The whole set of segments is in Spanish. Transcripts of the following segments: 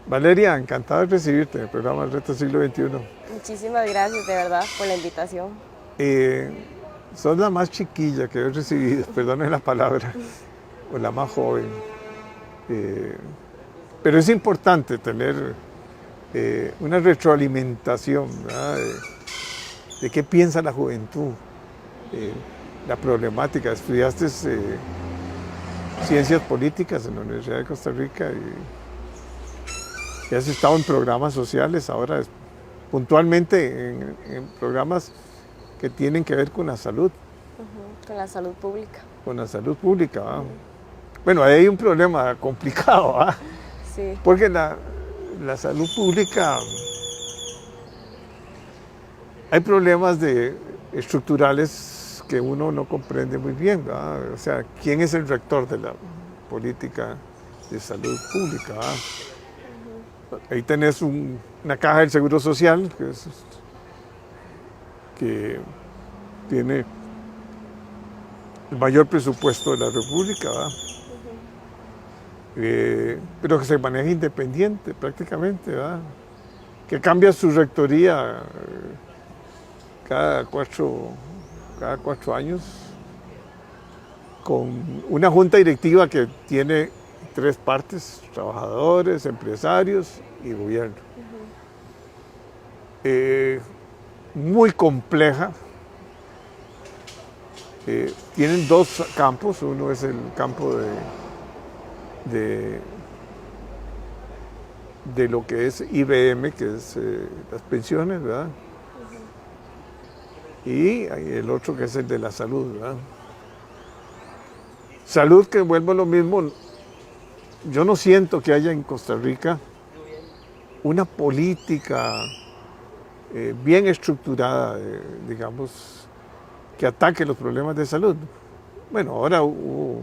Valeria, encantado de recibirte en el programa Reto Siglo XXI. Muchísimas gracias de verdad por la invitación. Eh, Sos la más chiquilla que he recibido, perdone la palabra, o la más joven. Eh, pero es importante tener una retroalimentación, ¿verdad? De qué piensa la juventud, eh, la problemática. Estudiaste ciencias políticas en la Universidad de Costa Rica y has estado en programas sociales, ahora puntualmente en programas que tienen que ver con la salud. Con la salud pública. Con la salud pública. ¿Va? Bueno, ahí hay un problema complicado, ¿va? Sí. Porque la salud pública, hay problemas estructurales que uno no comprende muy bien, ¿va? O sea, ¿quién es el rector de la política de salud pública? ¿Va? Ahí tenés una caja del Seguro Social que tiene el mayor presupuesto de la República, ¿va? Pero que se maneja independiente prácticamente, ¿va? Que cambia su rectoría cada cuatro años, con una junta directiva que tiene tres partes: trabajadores, empresarios y gobierno. Muy compleja. Tienen dos campos. Uno es el campo de lo que es IBM, que es las pensiones, ¿verdad? Y el otro que es el de la salud, ¿verdad? Salud, que vuelvo a lo mismo. Yo no siento que haya en Costa Rica una política bien estructurada, digamos, que ataque los problemas de salud. Bueno, ahora hubo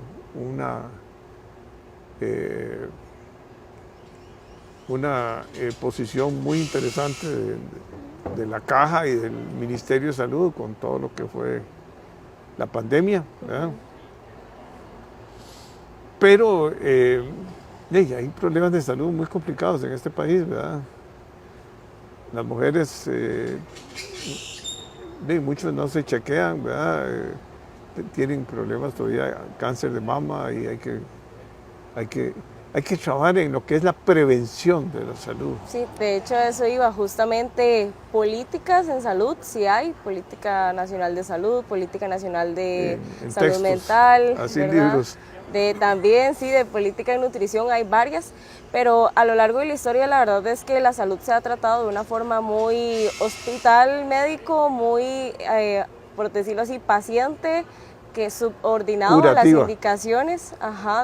una posición muy interesante de la Caja y del Ministerio de Salud con todo lo que fue la pandemia, ¿verdad? Pero hay problemas de salud muy complicados en este país, ¿verdad? Las mujeres, muchos no se chequean, ¿verdad? Tienen problemas todavía, cáncer de mama, y hay que trabajar en lo que es la prevención de la salud. Sí, de hecho eso iba justamente políticas en salud, sí hay, Política Nacional de Salud, Política Nacional de Salud textos, Mental, así ¿verdad? libros. También, sí, de política de nutrición hay varias, pero a lo largo de la historia la verdad es que la salud se ha tratado de una forma muy hospital médico, muy, por decirlo así, paciente, que es subordinado Curativa. a las indicaciones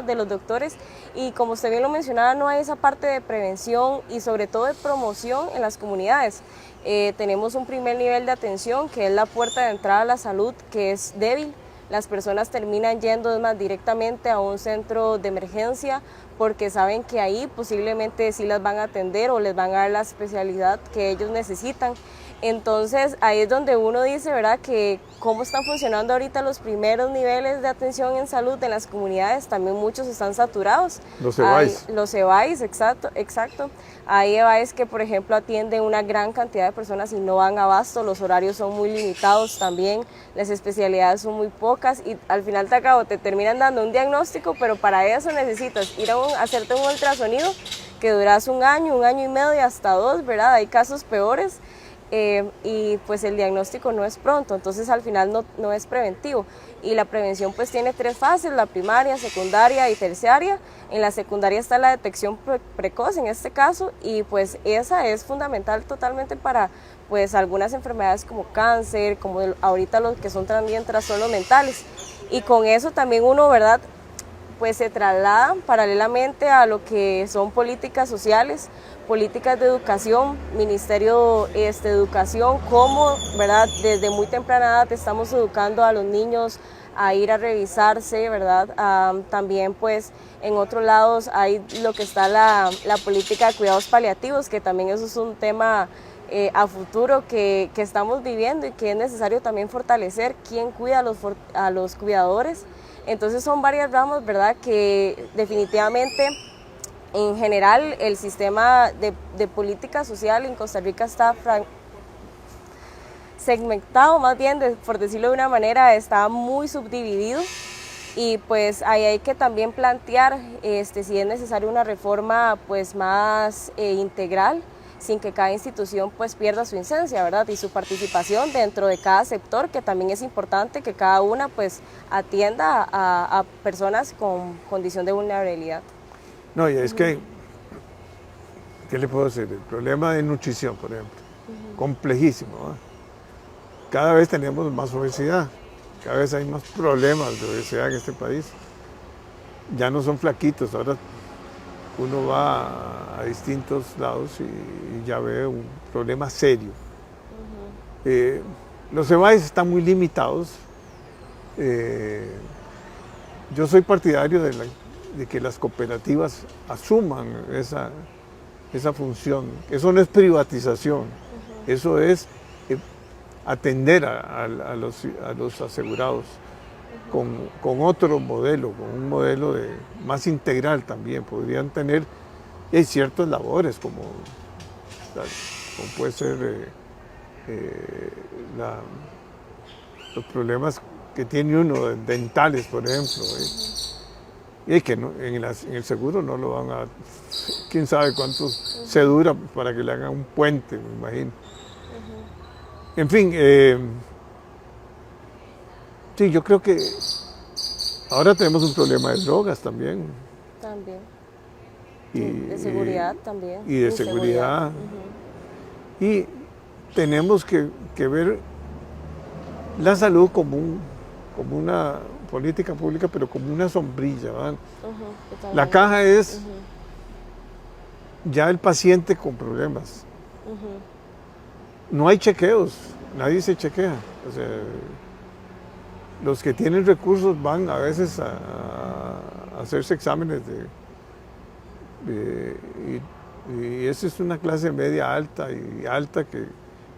de los doctores, y como usted bien lo mencionaba, no hay esa parte de prevención y sobre todo de promoción en las comunidades. Tenemos un primer nivel de atención que es la puerta de entrada a la salud, que es débil. Las personas terminan yendo más directamente a un centro de emergencia porque saben que ahí posiblemente sí las van a atender o les van a dar la especialidad que ellos necesitan. Entonces ahí es donde uno dice, ¿verdad?, que cómo están funcionando ahorita los primeros niveles de atención en salud en las comunidades. También muchos están saturados. Los EBAIS. Los EBAIS, exacto. Hay EBAIS que, por ejemplo, atienden una gran cantidad de personas y no dan abasto. Los horarios son muy limitados también. Las especialidades son muy pocas y al final te terminan dando un diagnóstico, pero para eso necesitas ir a hacerte un ultrasonido que duras un año y medio, hasta 2, ¿verdad? Hay casos peores. Y pues el diagnóstico no es pronto, entonces al final no es preventivo. Y la prevención pues tiene 3 fases: la primaria, secundaria y terciaria. En la secundaria está la detección precoz en este caso, y pues esa es fundamental totalmente para pues algunas enfermedades como cáncer, como ahorita los que son también trastornos mentales. Y con eso también uno, ¿verdad?, pues se traslada paralelamente a lo que son políticas sociales, políticas de educación, Ministerio de Educación, cómo, ¿verdad?, desde muy temprana edad estamos educando a los niños a ir a revisarse, ¿verdad? También pues en otros lados hay lo que está la política de cuidados paliativos, que también eso es un tema a futuro que estamos viviendo y que es necesario también fortalecer. ¿Quién cuida a los cuidadores? Entonces son varias ramas, ¿verdad?, que definitivamente en general el sistema de política social en Costa Rica está segmentado, más bien, por decirlo de una manera, está muy subdividido. Y pues ahí hay que también plantear si es necesaria una reforma pues más integral, sin que cada institución pues pierda su esencia, ¿verdad? Y su participación dentro de cada sector, que también es importante que cada una pues atienda a personas con condición de vulnerabilidad. No, y es que, ¿qué le puedo decir? El problema de nutrición, por ejemplo, complejísimo, ¿eh? Cada vez tenemos más obesidad, cada vez hay más problemas de obesidad en este país. Ya no son flaquitos, ahora uno va a distintos lados y ya ve un problema serio. Los EBAIS están muy limitados. Yo soy partidario de que las cooperativas asuman esa función. Eso no es privatización, eso es atender a los asegurados con otro modelo, con un modelo más integral también. Podrían tener ciertas labores, como puede ser los problemas que tiene uno dentales, por ejemplo. Y que no, en el seguro no lo van a... Quién sabe cuánto se dura para que le hagan un puente, me imagino. En fin, sí, yo creo que ahora tenemos un problema de drogas también. También. De seguridad también. Y de seguridad. Y tenemos que ver la salud como una política pública, pero como una sombrilla, ¿verdad? La caja es ya el paciente con problemas. No hay chequeos, nadie se chequea. O sea, los que tienen recursos van a veces a hacerse exámenes y esa es una clase media alta y alta,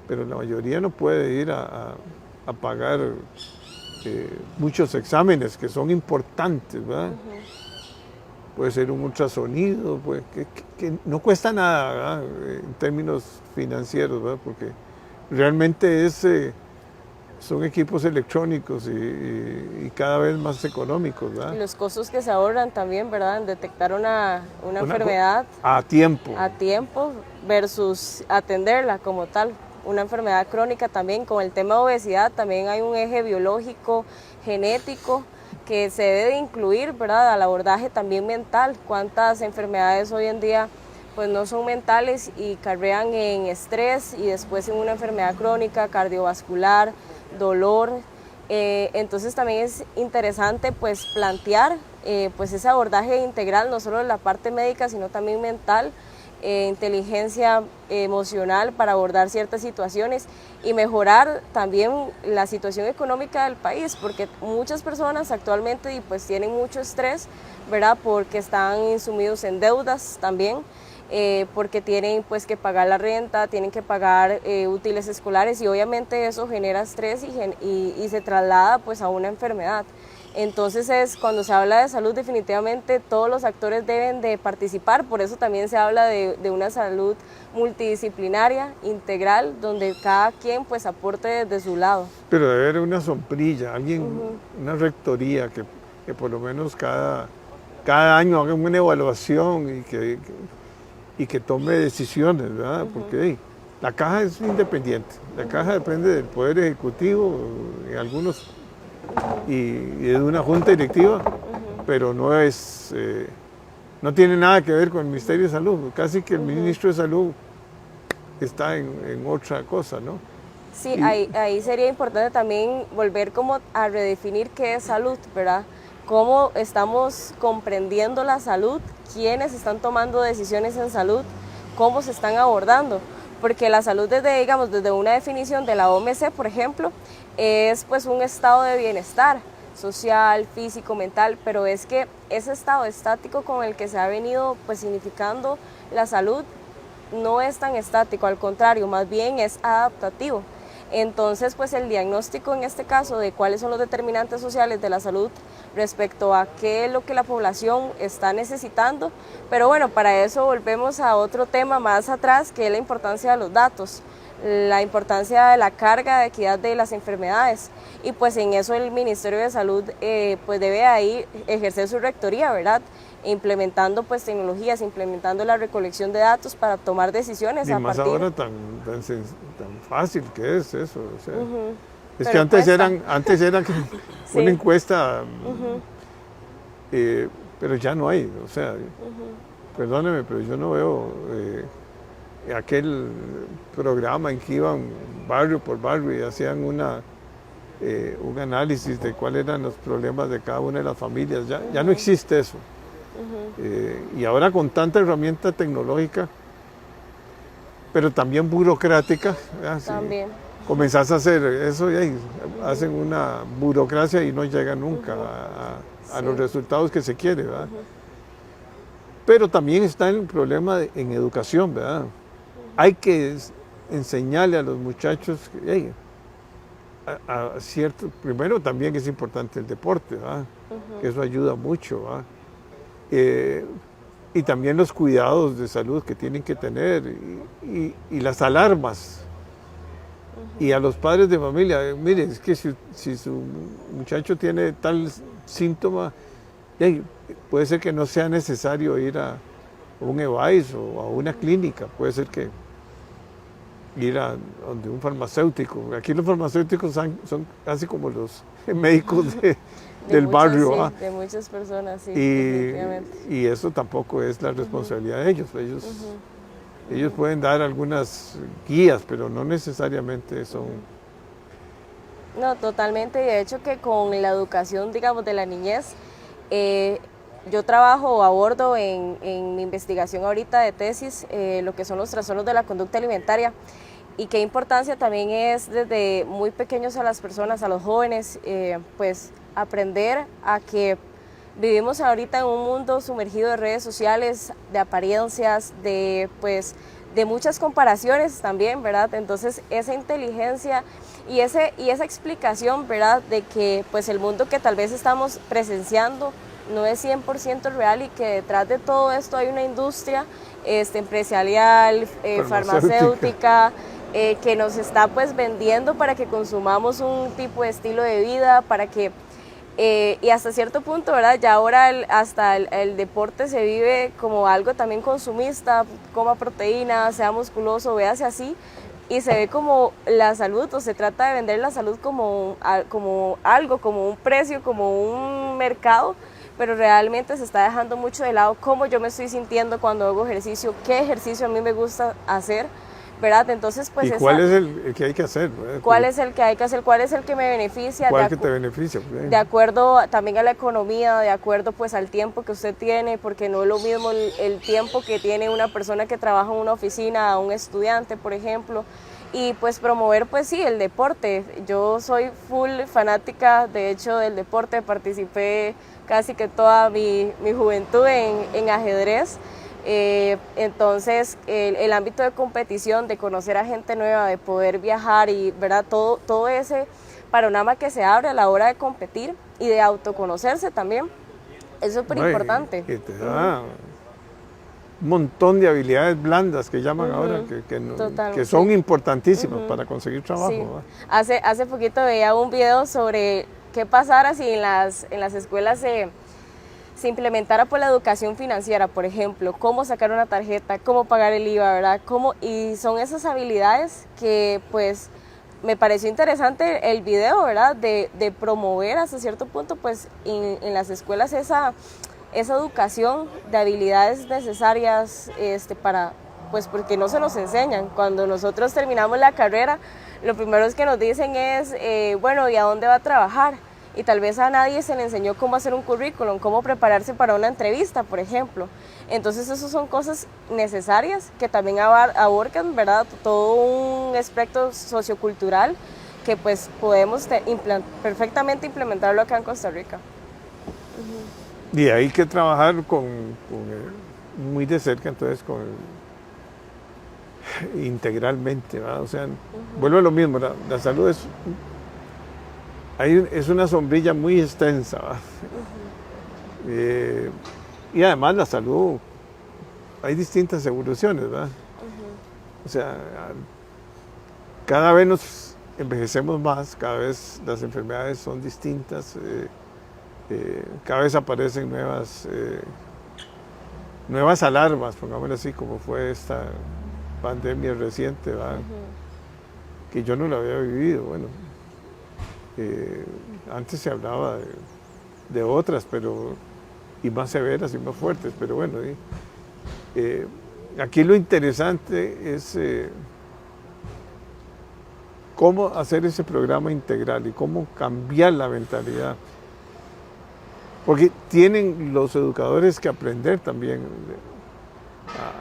pero la mayoría no puede ir a pagar muchos exámenes que son importantes, ¿verdad? Puede ser un ultrasonido, pues, que no cuesta nada, ¿verdad? En términos financieros, ¿verdad? Porque realmente son equipos electrónicos y cada vez más económicos, ¿verdad? Y los costos que se ahorran también, ¿verdad? En detectar una enfermedad a tiempo versus atenderla como tal. Una enfermedad crónica también. Con el tema de obesidad también hay un eje biológico, genético, que se debe de incluir, ¿verdad? Al abordaje también mental. ¿Cuántas enfermedades hoy en día pues no son mentales y carrean en estrés y después en una enfermedad crónica, cardiovascular, dolor? Entonces también es interesante pues plantear pues ese abordaje integral, no solo de la parte médica, sino también mental, inteligencia emocional para abordar ciertas situaciones y mejorar también la situación económica del país, porque muchas personas actualmente pues tienen mucho estrés, ¿verdad? Porque están sumidos en deudas también, porque tienen pues que pagar la renta, tienen que pagar útiles escolares y obviamente eso genera estrés y se traslada pues a una enfermedad. Entonces cuando se habla de salud definitivamente todos los actores deben de participar, por eso también se habla de una salud multidisciplinaria, integral, donde cada quien pues aporte desde su lado. Pero debe haber una sombrilla, una rectoría que por lo menos cada año haga una evaluación y que tome decisiones, ¿verdad? Porque la caja es independiente, la caja depende del Poder Ejecutivo en algunos y de una junta directiva, pero no tiene nada que ver con el Ministerio de Salud, casi que el Ministro de Salud está en otra cosa, ¿no? Sí, ahí sería importante también volver como a redefinir qué es salud, ¿verdad? Cómo estamos comprendiendo la salud, quiénes están tomando decisiones en salud, cómo se están abordando, porque la salud desde una definición de la OMC, por ejemplo, es pues un estado de bienestar social, físico, mental, pero es que ese estado estático con el que se ha venido pues significando la salud no es tan estático, al contrario, más bien es adaptativo. Entonces, pues el diagnóstico en este caso de cuáles son los determinantes sociales de la salud respecto a qué es lo que la población está necesitando. Pero bueno, para eso volvemos a otro tema más atrás, que es la importancia de los datos, la importancia de la carga de equidad de las enfermedades, y pues en eso el Ministerio de Salud pues debe ahí ejercer su rectoría, ¿verdad? Implementando pues tecnologías, implementando la recolección de datos para tomar decisiones. Y a más partir... ahora tan fácil que es eso. O sea, es Pero que cuesta. antes era que Sí. una encuesta, pero ya no hay. O sea, perdóneme, pero yo no veo aquel programa en que iban barrio por barrio y hacían un análisis de cuáles eran los problemas de cada una de las familias. Ya no existe eso. Y ahora con tanta herramienta tecnológica, pero también burocrática, También. si comenzás a hacer eso y ahí hacen una burocracia y no llega nunca a los resultados que se quiere, ¿verdad? Pero también está el problema en educación, ¿verdad? Hay que enseñarle a los muchachos que, primero también es importante el deporte, ¿verdad? Que eso ayuda mucho, ¿verdad? Y también los cuidados de salud que tienen que tener y las alarmas. Y a los padres de familia, mire, es que si su muchacho tiene tal síntoma, puede ser que no sea necesario ir a un EVAIS o a una clínica, puede ser que ir a donde un farmacéutico. Aquí los farmacéuticos son casi como los médicos del barrio. Sí, de muchas personas, sí, definitivamente. Y eso tampoco es la responsabilidad de ellos. Ellos pueden dar algunas guías, pero no necesariamente son... No, totalmente. De hecho que con la educación, digamos, de la niñez, yo trabajo o abordo en mi investigación ahorita de tesis lo que son los trastornos de la conducta alimentaria, y qué importancia también es desde muy pequeños a las personas, a los jóvenes, pues aprender a que vivimos ahorita en un mundo sumergido de redes sociales, de apariencias, de muchas comparaciones también, ¿verdad? Entonces esa inteligencia y esa explicación, ¿verdad? De que pues el mundo que tal vez estamos presenciando no es 100% real, y que detrás de todo esto hay una industria empresarial, farmacéutica, que nos está pues vendiendo para que consumamos un tipo de estilo de vida, para que y hasta cierto punto, ¿verdad? Ya ahora hasta el deporte se vive como algo también consumista, coma proteína, sea musculoso, véase así, y se ve como la salud, o se trata de vender la salud como algo, como un precio, como un mercado, pero realmente se está dejando mucho de lado cómo yo me estoy sintiendo cuando hago ejercicio, qué ejercicio a mí me gusta hacer, ¿verdad? Entonces, pues ¿Y cuál es el que hay que hacer? ¿Cuál es el que hay que hacer? ¿Cuál es el que me beneficia? ¿Cuál que te beneficia? De acuerdo también a la economía, de acuerdo pues al tiempo que usted tiene, porque no es lo mismo el tiempo que tiene una persona que trabaja en una oficina a un estudiante, por ejemplo. Y pues promover pues sí, el deporte. Yo soy full fanática, de hecho, del deporte. Participé casi que toda mi juventud en ajedrez. Entonces el ámbito de competición, de conocer a gente nueva, de poder viajar y ¿verdad? Todo ese panorama que se abre a la hora de competir y de autoconocerse también es súper importante. Que te da un montón de habilidades blandas que llaman ahora, que son importantísimas para conseguir trabajo. Sí. Hace poquito veía un video sobre qué pasara si en las escuelas se implementara por la educación financiera, por ejemplo, cómo sacar una tarjeta, cómo pagar el IVA, ¿verdad? Y son esas habilidades que pues me pareció interesante el video, ¿verdad? De promover hasta cierto punto pues en las escuelas esa educación de habilidades necesarias para, pues porque no se nos enseñan. Cuando nosotros terminamos la carrera, lo primero que nos dicen es, bueno, ¿y a dónde va a trabajar? Y tal vez a nadie se le enseñó cómo hacer un currículum, cómo prepararse para una entrevista, por ejemplo. Entonces, esas son cosas necesarias que también abarcan, ¿verdad? Todo un aspecto sociocultural que pues podemos perfectamente implementarlo acá en Costa Rica. Y hay que trabajar muy de cerca, entonces, integralmente, ¿verdad? O sea, vuelvo a lo mismo, la salud es... es una sombrilla muy extensa, ¿va? Y además la salud, hay distintas evoluciones, ¿verdad? O sea, cada vez nos envejecemos más, cada vez las enfermedades son distintas, cada vez aparecen nuevas alarmas, pongámoslo así, como fue esta pandemia reciente, ¿verdad? Que yo no la había vivido. Bueno, antes se hablaba de otras, pero y más severas y más fuertes, pero bueno, aquí lo interesante es cómo hacer ese programa integral y cómo cambiar la mentalidad. Porque tienen los educadores que aprender también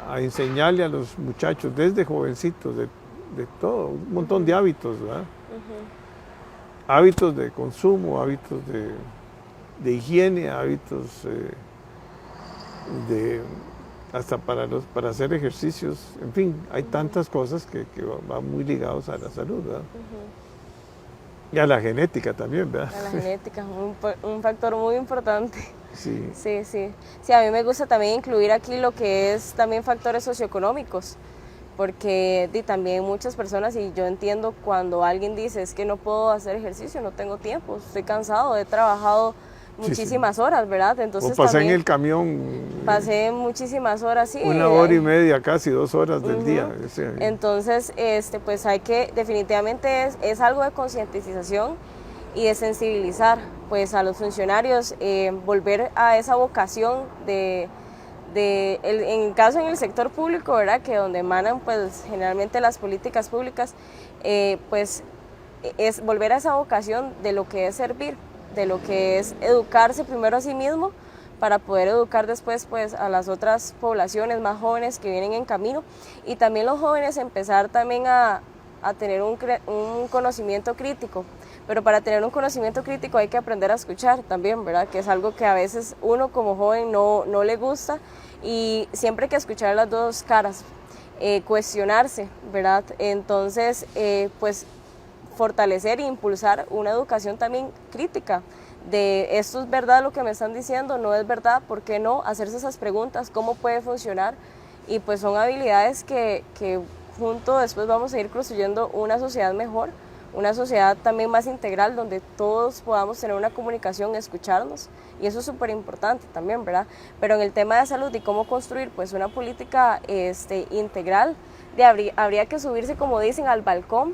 a enseñarle a los muchachos desde jovencitos de todo, un montón de hábitos, ¿verdad? Hábitos de consumo, hábitos de higiene, hábitos hasta para hacer ejercicios, en fin, hay tantas cosas que van muy ligados a la salud, ¿verdad? Y a la genética también, ¿verdad? A la genética, un factor muy importante. Sí. Sí, sí. Sí, a mí me gusta también incluir aquí lo que es también factores socioeconómicos, porque también muchas personas, y yo entiendo cuando alguien dice, es que no puedo hacer ejercicio, no tengo tiempo, estoy cansado, he trabajado muchísimas horas, ¿verdad? Entonces o pasé también en el camión. Pasé muchísimas horas, sí. 1 hora y media, casi 2 horas del día. Sí. Entonces, pues hay que, definitivamente es algo de concientización y de sensibilizar pues a los funcionarios, volver a esa vocación en el sector público, ¿verdad? Que donde emanan pues generalmente las políticas públicas, pues es volver a esa vocación de lo que es servir, de lo que es educarse primero a sí mismo para poder educar después pues a las otras poblaciones más jóvenes que vienen en camino, y también los jóvenes empezar también a tener un conocimiento crítico. Pero para tener un conocimiento crítico hay que aprender a escuchar también, ¿verdad? Que es algo que a veces uno como joven no le gusta, y siempre hay que escuchar las dos caras, cuestionarse, ¿verdad? Entonces, pues fortalecer e impulsar una educación también crítica, de esto es verdad lo que me están diciendo, no es verdad, ¿por qué no? Hacerse esas preguntas, ¿cómo puede funcionar? Y pues son habilidades que juntos después vamos a ir construyendo una sociedad mejor, una sociedad también más integral, donde todos podamos tener una comunicación, escucharnos, y eso es súper importante también, ¿verdad? Pero en el tema de salud y cómo construir pues una política integral, habría que subirse, como dicen, al balcón,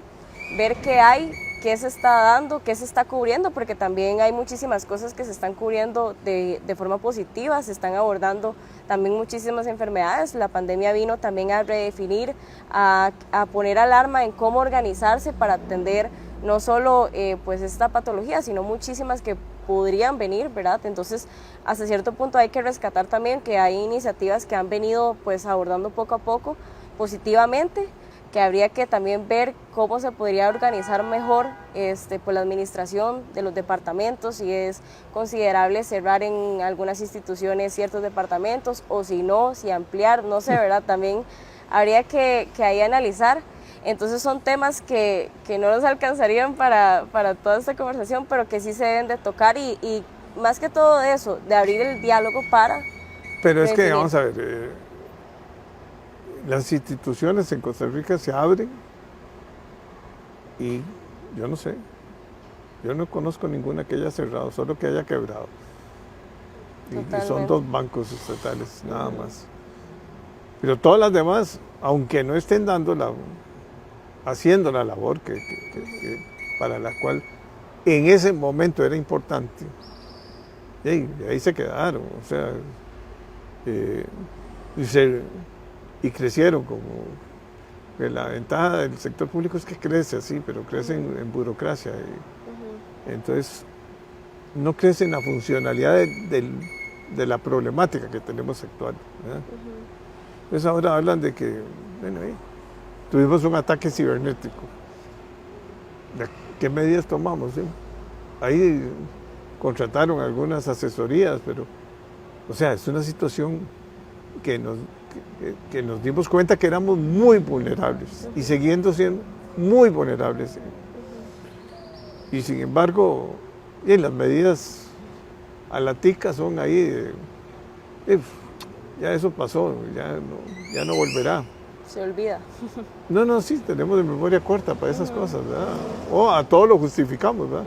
ver qué hay, qué se está dando, qué se está cubriendo, porque también hay muchísimas cosas que se están cubriendo de forma positiva, se están abordando también muchísimas enfermedades. La pandemia vino también a redefinir, a poner alarma en cómo organizarse para atender no solo pues esta patología, sino muchísimas que podrían venir, ¿verdad? Entonces, hasta cierto punto hay que rescatar también que hay iniciativas que han venido pues abordando poco a poco positivamente, que habría que también ver cómo se podría organizar mejor pues la administración de los departamentos, si es considerable cerrar en algunas instituciones ciertos departamentos, o si no, si ampliar, no sé, ¿verdad? También habría que ahí analizar. Entonces son temas que no nos alcanzarían para toda esta conversación, pero que sí se deben de tocar, y más que todo eso, de abrir el diálogo para... Pero es que, vamos a ver, las instituciones en Costa Rica se abren y yo no sé, yo no conozco ninguna que haya cerrado, solo que haya quebrado. Y son 2 bancos estatales, nada más. Pero todas las demás, aunque no estén haciendo la labor para la cual en ese momento era importante, y ahí se quedaron, o sea, y crecieron como... La ventaja del sector público es que crece así, pero crece en burocracia. Entonces, no crece en la funcionalidad de la problemática que tenemos actual, ¿verdad? Entonces ahora hablan de que, bueno, tuvimos un ataque cibernético. ¿Qué medidas tomamos? Ahí contrataron algunas asesorías, pero, o sea, es una situación que nos dimos cuenta que éramos muy vulnerables y siguiendo siendo muy vulnerables. Y sin embargo, y las medidas a la tica son ahí, ya eso pasó, ya no volverá. Se olvida. No, no, sí, tenemos de memoria corta para esas cosas, ¿verdad? O a todo lo justificamos, ¿verdad?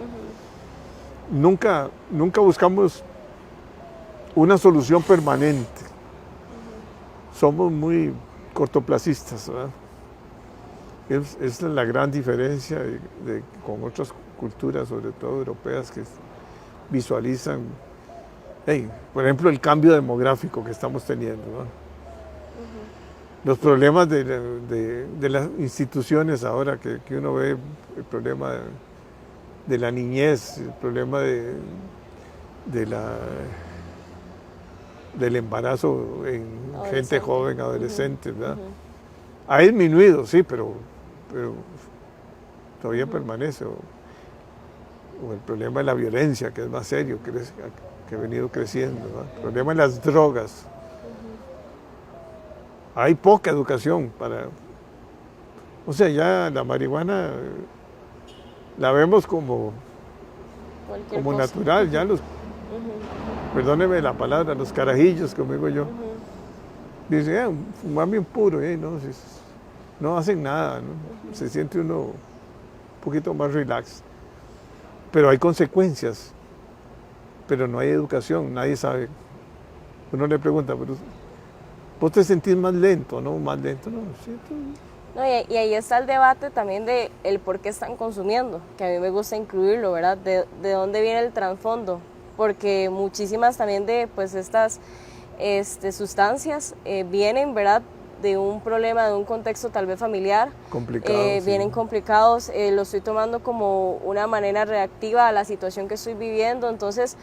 Nunca buscamos una solución permanente. Somos muy cortoplacistas, ¿verdad? Esa es la gran diferencia con otras culturas, sobre todo europeas, que visualizan, por ejemplo, el cambio demográfico que estamos teniendo, ¿no? Los problemas de las instituciones ahora, que uno ve el problema de la niñez, el problema del embarazo en gente joven, adolescente, ¿verdad? Ha disminuido, sí, pero todavía permanece. O el problema de la violencia, que es más serio, que ha venido creciendo, ¿verdad? El problema de las drogas. Hay poca educación para... O sea, ya la marihuana la vemos como natural, ya los... Perdóneme la palabra, los carajillos, como digo yo. Dicen, fumar bien puro, no hacen nada, ¿no? Se siente uno un poquito más relax. Pero hay consecuencias, pero no hay educación, nadie sabe. Uno le pregunta, pero ¿vos te sentís más lento, no? Más lento, no, siento... No, y ahí está el debate también de el por qué están consumiendo, que a mí me gusta incluirlo, ¿verdad? De dónde viene el trasfondo, porque muchísimas también de pues estas sustancias vienen, ¿verdad? De un problema, de un contexto tal vez familiar. Complicado, vienen sí. complicados, lo estoy tomando como una manera reactiva a la situación que estoy viviendo, entonces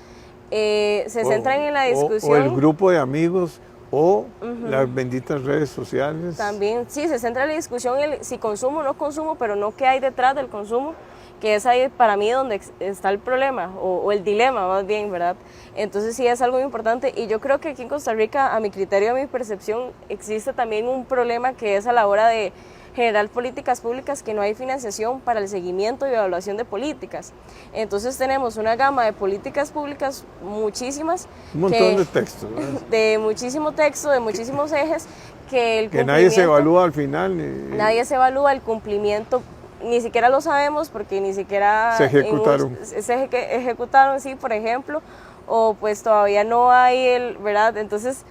se centran en la discusión. O el grupo de amigos, o las benditas redes sociales. También, sí, se centra en la discusión en si consumo o no consumo, pero no qué hay detrás del consumo, que es ahí para mí donde está el problema, o el dilema más bien, ¿verdad? Entonces sí es algo muy importante, y yo creo que aquí en Costa Rica, a mi criterio, a mi percepción, existe también un problema que es a la hora de generar políticas públicas, que no hay financiación para el seguimiento y evaluación de políticas. Entonces tenemos una gama de políticas públicas, muchísimas. Un montón de textos, ¿verdad? De muchísimo texto, de muchísimos ejes, que nadie se evalúa al final. Nadie se evalúa el cumplimiento, ni siquiera lo sabemos porque ni siquiera se ejecutaron. Ejecutaron, sí, por ejemplo, o pues todavía no hay ¿verdad? Entonces,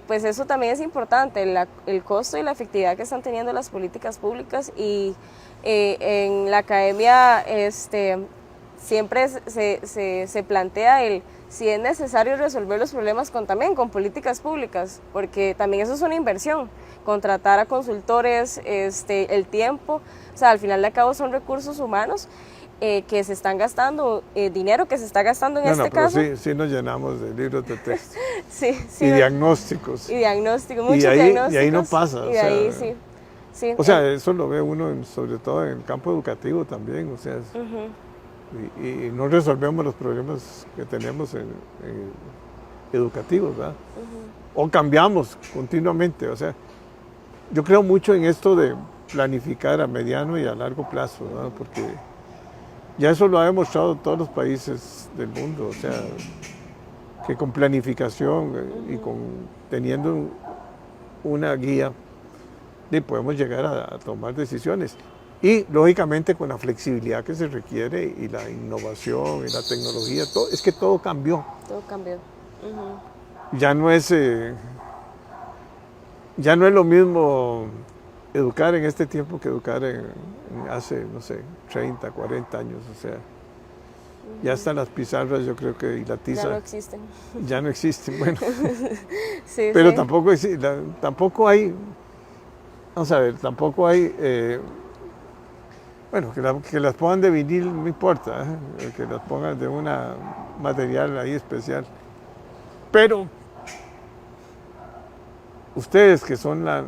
pues eso también es importante, el costo y la efectividad que están teniendo las políticas públicas, y en la academia siempre se plantea si es necesario resolver los problemas también con políticas públicas, porque también eso es una inversión, contratar a consultores, el tiempo, o sea, al final de cabo son recursos humanos que se están gastando, dinero que se está gastando en este caso. Sí nos llenamos de libros de texto. sí, y diagnósticos. Y diagnósticos, muchos diagnósticos. Y ahí no pasa. Y ahí sí. O sea, eso lo ve uno, sobre todo en el campo educativo también, o sea, y no resolvemos los problemas que tenemos en educativos, ¿verdad? O cambiamos continuamente, o sea, yo creo mucho en esto de planificar a mediano y a largo plazo, ¿verdad? Porque ya eso lo ha demostrado todos los países del mundo, o sea, que con planificación y teniendo una guía, podemos llegar a tomar decisiones. Y lógicamente con la flexibilidad que se requiere y la innovación y la tecnología, es que todo cambió. Todo cambió. Ya no es lo mismo educar en este tiempo que educar hace, no sé, 30, 40 años, o sea, ya están las pizarras, yo creo que, y la tiza. Ya no existen. Ya no existen, bueno. Sí, pero sí. tampoco hay, vamos a ver, tampoco hay, bueno, que las pongan de vinil no importa, que las pongan de un material ahí especial. Pero ustedes que son la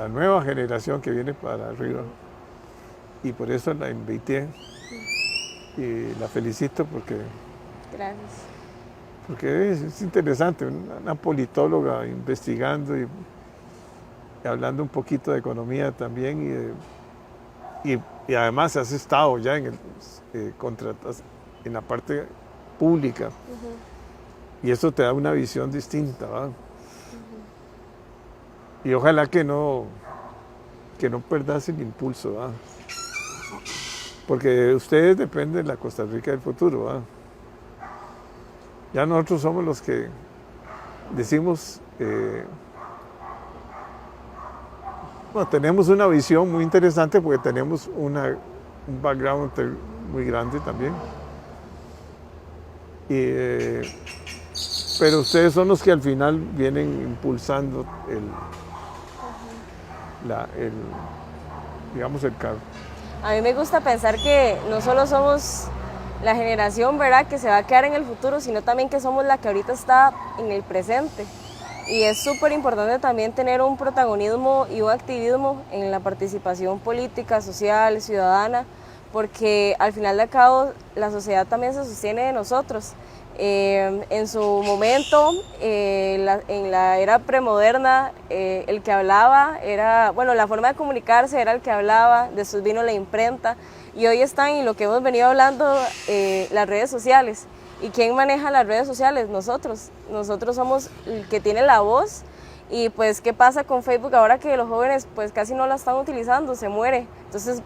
nueva generación que viene para arriba, y por eso la invité y la felicito porque es interesante, una politóloga investigando y hablando un poquito de economía también y además has estado ya en en la parte pública y eso te da una visión distinta, ¿verdad? Y ojalá que no perdas el impulso, ¿verdad? Porque ustedes dependen de la Costa Rica del futuro, ¿verdad? Ya nosotros somos los que decimos, bueno, tenemos una visión muy interesante porque tenemos un background muy grande también. Pero ustedes son los que al final vienen impulsando digamos, el carro. A mí me gusta pensar que no solo somos la generación, ¿verdad?, que se va a quedar en el futuro, sino también que somos la que ahorita está en el presente. Y es súper importante también tener un protagonismo y un activismo en la participación política, social, ciudadana, porque al final de cabo la sociedad también se sostiene de nosotros. En su momento, en la era premoderna, el que hablaba era, bueno, la forma de comunicarse era el que hablaba, después vino la imprenta, y hoy están, y lo que hemos venido hablando, las redes sociales. ¿Y quién maneja las redes sociales? Nosotros. Nosotros somos el que tiene la voz. Y pues, ¿qué pasa con Facebook ahora que los jóvenes pues casi no la están utilizando? Se muere. Entonces,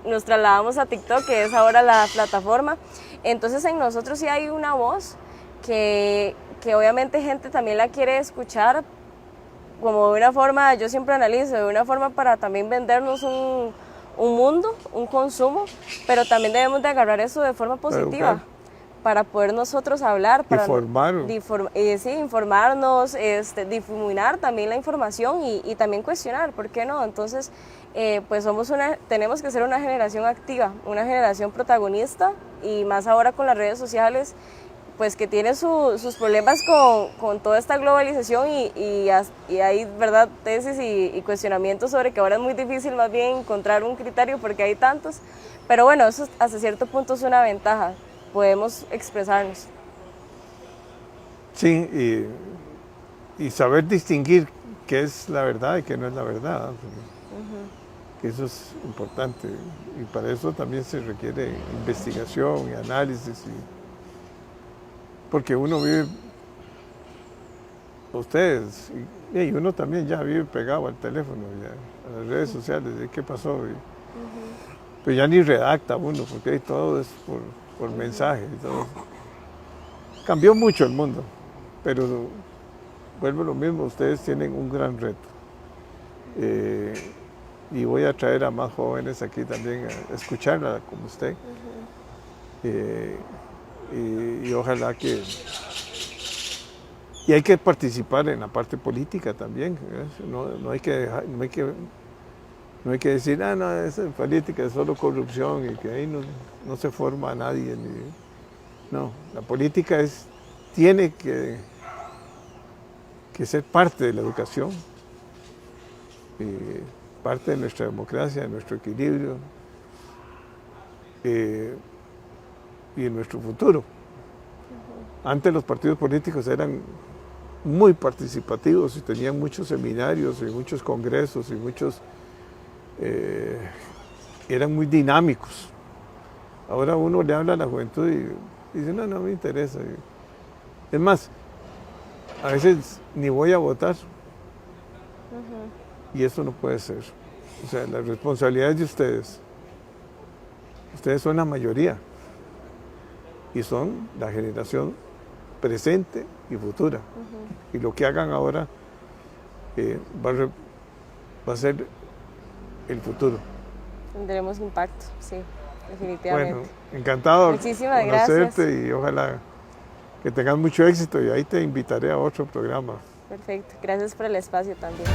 nos trasladamos a TikTok, que es ahora la plataforma. Entonces, en nosotros sí hay una voz que obviamente gente también la quiere escuchar, como de una forma, yo siempre analizo, de una forma para también vendernos un mundo, un consumo, pero también debemos de agarrar eso de forma positiva. Para poder nosotros hablar, para informarnos, difuminar también la información y también cuestionar, ¿por qué no? Entonces, pues tenemos que ser una generación activa, una generación protagonista, y más ahora con las redes sociales, pues que tiene sus problemas con toda esta globalización y hay, ¿verdad?, tesis y cuestionamientos sobre que ahora es muy difícil más bien encontrar un criterio porque hay tantos, pero bueno, eso hasta cierto punto es una ventaja. Podemos expresarnos. Sí, y saber distinguir qué es la verdad y qué no es la verdad. Que eso es importante. Y para eso también se requiere investigación y análisis. Porque uno vive, ustedes, y uno también ya vive pegado al teléfono, a las redes sociales, de qué pasó. Pero ya ni redacta uno, porque ahí todo es por mensaje y todo. Cambió mucho el mundo, pero vuelvo a lo mismo, ustedes tienen un gran reto. Y voy a traer a más jóvenes aquí también a escucharla como usted. Y ojalá que... Y hay que participar en la parte política también. No hay que decir, no, esa política es solo corrupción y que ahí no se forma a nadie. No, la política tiene que ser parte de la educación, parte de nuestra democracia, de nuestro equilibrio y de nuestro futuro. Antes los partidos políticos eran muy participativos y tenían muchos seminarios y muchos congresos y eran muy dinámicos. Ahora uno le habla a la juventud y dice, no me interesa. Es más, a veces ni voy a votar. Y eso no puede ser. O sea, la responsabilidad es de ustedes. Ustedes son la mayoría. Y son la generación presente y futura. Y lo que hagan ahora va a ser el futuro. Tendremos impacto, sí, definitivamente. Bueno, encantado de conocerte gracias. Y ojalá que tengas mucho éxito y ahí te invitaré a otro programa. Perfecto, gracias por el espacio también.